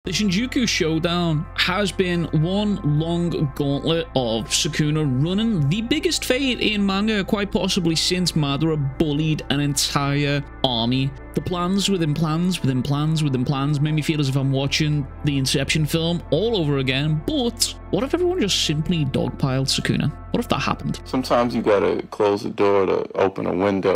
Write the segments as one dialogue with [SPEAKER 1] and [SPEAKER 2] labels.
[SPEAKER 1] The Shinjuku Showdown has been one long gauntlet of Sukuna running the biggest fate in manga quite possibly since Madara bullied an entire army. The plans within plans within plans within plans made me feel as if I'm watching the Inception film all over again. But what if everyone just simply dogpiled Sukuna? What if that happened?
[SPEAKER 2] Sometimes you gotta close the door to open a window.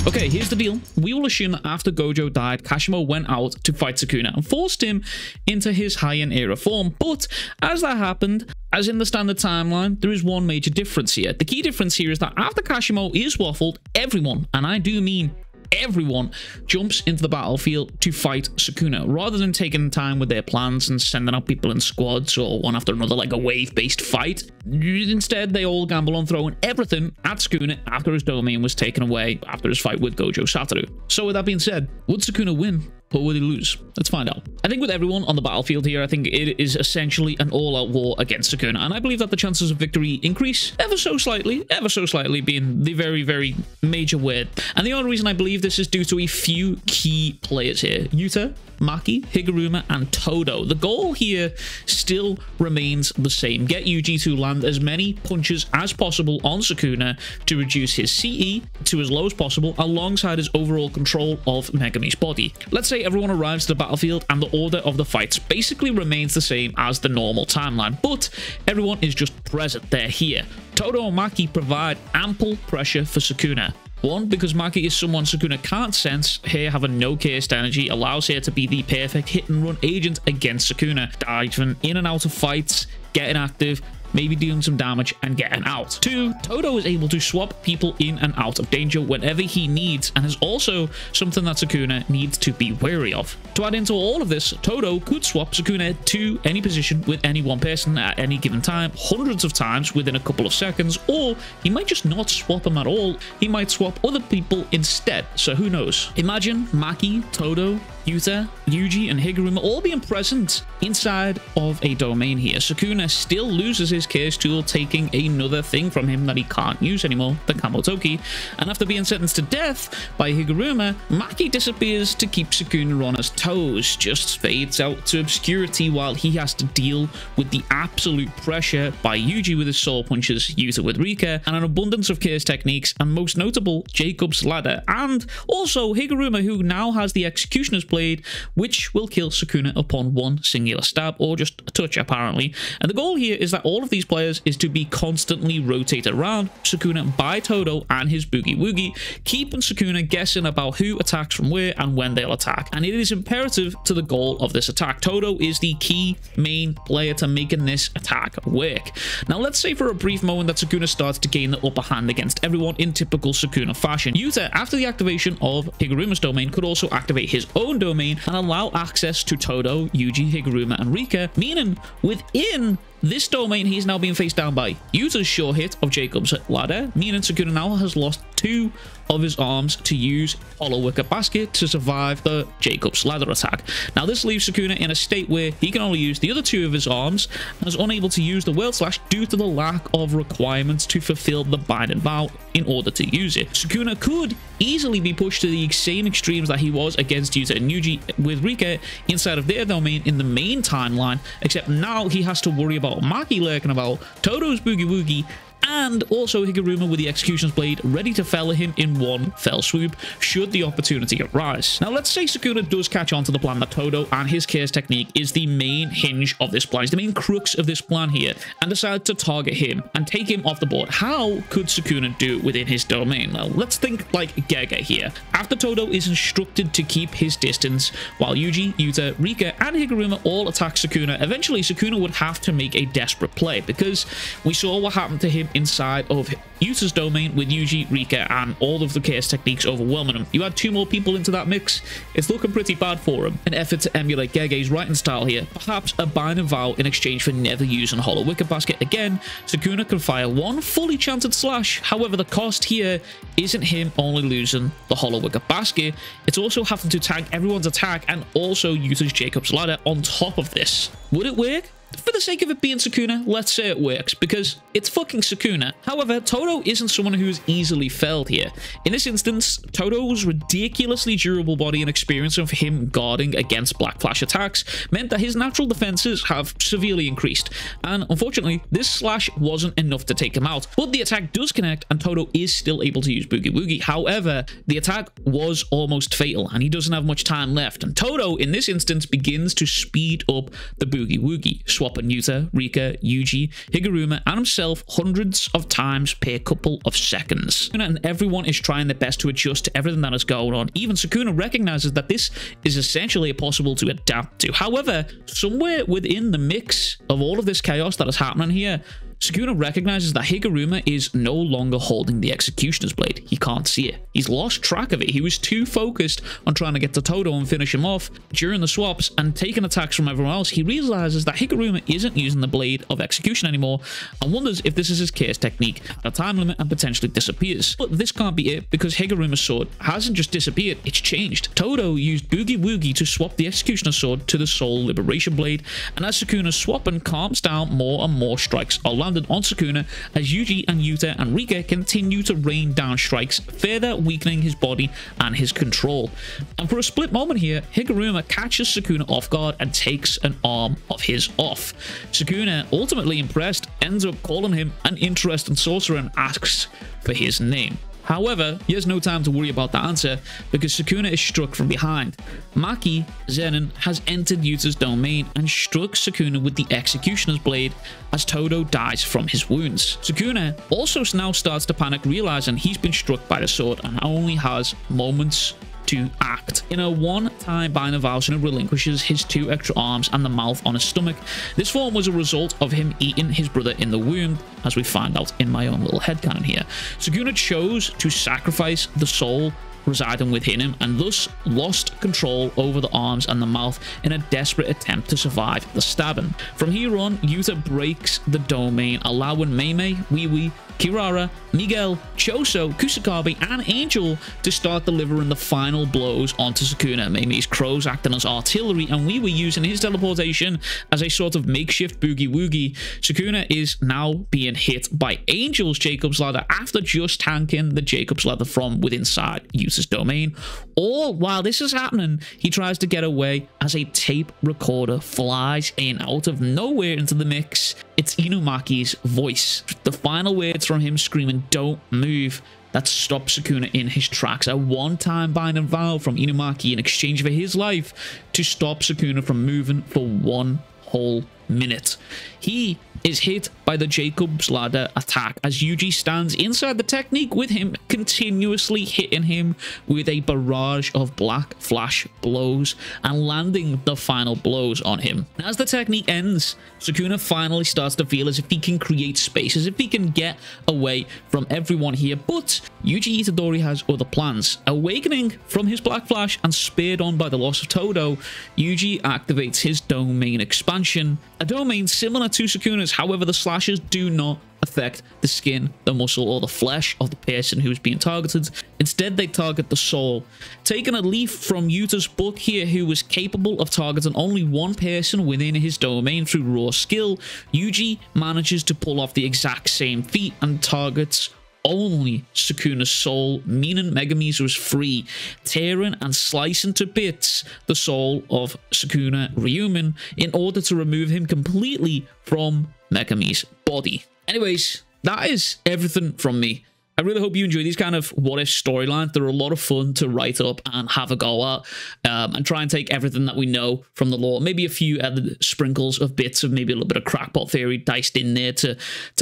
[SPEAKER 1] Okay, here's the deal. We will assume that after Gojo died, Kashimo went out to fight Sukuna and forced him into his Heian era form. But as that happened, as in the standard timeline, there is one major difference here. The key difference here is that after Kashimo is waffled, everyone, and I do mean everyone, jumps into the battlefield to fight Sukuna, rather than taking time with their plans and sending out people in squads or one after another like a wave-based fight. Instead, they all gamble on throwing everything at Sukuna after his domain was taken away after his fight with Gojo Satoru. So with that being said, would Sukuna win? Or would he lose? Let's find out. I think with everyone on the battlefield here, I think it is essentially an all-out war against Sukuna, and I believe that the chances of victory increase ever so slightly being the very, very major word. And the only reason I believe this is due to a few key players here. Yuta, Maki, Higuruma, and Todo. The goal here still remains the same. Get Yuji to land as many punches as possible on Sukuna to reduce his CE to as low as possible alongside his overall control of Megumi's body. Let's say everyone arrives to the battlefield and the order of the fights basically remains the same as the normal timeline, but everyone is just present. They're here. Todo and Maki provide ample pressure for Sukuna. One, because Maki is someone Sukuna can't sense. Here, having no caste energy allows her to be the perfect hit and run agent against Sukuna, diving in and out of fights, getting active, maybe doing some damage and getting out. Two, Todo is able to swap people in and out of danger whenever he needs, and is also something that Sukuna needs to be wary of. To add into all of this, Todo could swap Sukuna to any position with any one person at any given time, hundreds of times within a couple of seconds, or he might just not swap him at all. He might swap other people instead, so who knows? Imagine Maki, Todo, Yuta, Yuji, and Higuruma all being present inside of a domain here. Sukuna still loses his Curse tool, taking another thing from him that he can't use anymore, the Kamotoki, and after being sentenced to death by Higuruma, Maki disappears to keep Sukuna on his toes, just fades out to obscurity while he has to deal with the absolute pressure by Yuji with his soul punches, Yuta with Rika, and an abundance of Curse techniques, and most notable, Jacob's Ladder, and also Higuruma, who now has the Executioner's Blade, which will kill Sukuna upon one singular stab, or just a touch apparently. And the goal here is that all of these players is to be constantly rotated around Sukuna by Todo and his Boogie Woogie, keeping Sukuna guessing about who attacks from where and when they'll attack. And it is imperative to the goal of this attack. Todo is the key main player to making this attack work. Now let's say for a brief moment that Sukuna starts to gain the upper hand against everyone in typical Sukuna fashion. Yuta, after the activation of Higuruma's domain, could also activate his own domain and allow access to Todo, Yuji, Higuruma, and Rika, meaning within this domain, he's now being faced down by Yuta's sure hit of Jacob's Ladder, meaning Sukuna now has lost two of his arms to use Hollow Wicker Basket to survive the Jacob's Ladder attack. Now this leaves Sukuna in a state where he can only use the other two of his arms and is unable to use the World Slash due to the lack of requirements to fulfill the Binding Vow in order to use it. Sukuna could easily be pushed to the same extremes that he was against Yuta and Yuji with Rika inside of their domain in the main timeline, except now he has to worry about Maki lurking about, Todo's Boogie Woogie, and also Higuruma with the Executioner's Blade ready to fell him in one fell swoop should the opportunity arise. Now let's say Sukuna does catch on to the plan that Todo and his Curse technique is the main hinge of this plan, is the main crux of this plan here, and decide to target him and take him off the board. How could Sukuna do it within his domain? Now let's think like Gege here. After Todo is instructed to keep his distance while Yuji, Yuta, Rika, and Higuruma all attack Sukuna, eventually Sukuna would have to make a desperate play, because we saw what happened to him inside of Yuta's domain with Yuji, Rika, and all of the Curse techniques overwhelming him. You add two more people into that mix, it's looking pretty bad for him. An effort to emulate Gege's writing style here, perhaps a Binding Vow in exchange for never using Hollow Wicker Basket again. Sukuna can fire one fully chanted slash, however the cost here isn't him only losing the Hollow Wicker Basket, it's also having to tag everyone's attack and also uses Jacob's Ladder on top of this. Would it work? for the sake of it being Sukuna, let's say it works, because it's fucking Sukuna. However, Todo isn't someone who is easily felled here. In this instance, Todo's ridiculously durable body and experience of him guarding against Black Flash attacks meant that his natural defenses have severely increased, and unfortunately, this slash wasn't enough to take him out. But the attack does connect, and Todo is still able to use Boogie Woogie. However, the attack was almost fatal, and he doesn't have much time left, and Todo, in this instance, begins to speed up the Boogie Woogie, swapping Yuta, Rika, Yuji, Higuruma, and himself hundreds of times per couple of seconds. And everyone is trying their best to adjust to everything that is going on. Even Sukuna recognizes that this is essentially impossible to adapt to. However, somewhere within the mix of all of this chaos that is happening here, Sukuna recognizes that Higuruma is no longer holding the Executioner's Blade. He can't see it. He's lost track of it. He was too focused on trying to get to Todo and finish him off during the swaps and taking attacks from everyone else. He realizes that Higuruma isn't using the Blade of Execution anymore and wonders if this is his curse technique at a time limit and potentially disappears. But this can't be it, because Higuruma's sword hasn't just disappeared, it's changed. Todo used Boogie Woogie to swap the Executioner's sword to the Soul Liberation Blade, and as Sukuna's swapping calms down, more and more strikes are landed on Sukuna as Yuji and Yuta and Rika continue to rain down strikes, further weakening his body and his control. And for a split moment here, Higuruma catches Sukuna off guard and takes an arm of his off. Sukuna, ultimately impressed, ends up calling him an interesting sorcerer and asks for his name. However, he has no time to worry about the answer because Sukuna is struck from behind. Maki, Zenin, has entered Yuta's domain and struck Sukuna with the Executioner's Blade as Todo dies from his wounds. Sukuna also now starts to panic, realizing he's been struck by the sword and only has moments to act. In a one-time bind of vow, Sukuna relinquishes his 2 extra arms and the mouth on his stomach. This form was a result of him eating his brother in the womb, as we find out in my own little headcanon here. Sukuna chose to sacrifice the soul residing within him and thus lost control over the arms and the mouth in a desperate attempt to survive the stabbing. From here on, Yuta breaks the domain, allowing Mei, Wee, Kirara, Miguel, Choso, Kusakabe, and Angel to start delivering the final blows onto Sukuna. Mei's crows acting as artillery, and Wee using his teleportation as a sort of makeshift Boogie Woogie. Sukuna is now being hit by Angel's Jacob's Ladder after just tanking the Jacob's Ladder from within Yuta's domain. All while this is happening, he tries to get away as a tape recorder flies in out of nowhere into the mix. It's Inumaki's voice. The final words from him screaming, "Don't move," that stops Sukuna in his tracks. A one-time bind and vow from Inumaki in exchange for his life to stop Sukuna from moving for 1 whole minute. He is hit by the Jacob's Ladder attack as Yuji stands inside the technique with him, continuously hitting him with a barrage of black flash blows and landing the final blows on him. As the technique ends, Sukuna finally starts to feel as if he can create space, as if he can get away from everyone here, but Yuji Itadori has other plans. Awakening from his black flash and speared on by the loss of Todo, Yuji activates his domain expansion, a domain similar to Sukuna's. However, the slashes do not affect the skin, the muscle, or the flesh of the person who is being targeted. Instead, they target the soul. Taking a leaf from Yuta's book here, who was capable of targeting only one person within his domain through raw skill, Yuji manages to pull off the exact same feat and targets only Sukuna's soul, meaning Megumi's was free, tearing and slicing to bits the soul of Sukuna Ryomen in order to remove him completely from Megumi's body. Anyways, that is everything from me. I really hope you enjoy these kind of what-if storylines. They're a lot of fun to write up and have a go at, and try and take everything that we know from the lore, maybe a few other sprinkles of bits of maybe a little bit of crackpot theory diced in there to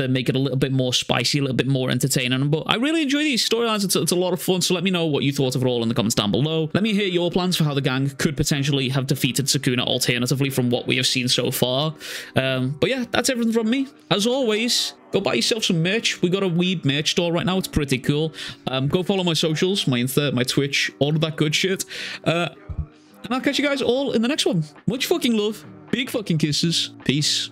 [SPEAKER 1] make it a little bit more spicy, a little bit more entertaining. But I really enjoy these storylines. It's a lot of fun, so let me know what you thought of it all in the comments down below. Let me hear your plans for how the gang could potentially have defeated Sukuna alternatively from what we have seen so far. But yeah, that's everything from me. As always, go buy yourself some merch. We got a weed merch store right now. It's pretty cool. Go follow my socials, my Insta, my Twitch, all of that good shit. And I'll catch you guys all in the next one. Much fucking love. Big fucking kisses. Peace.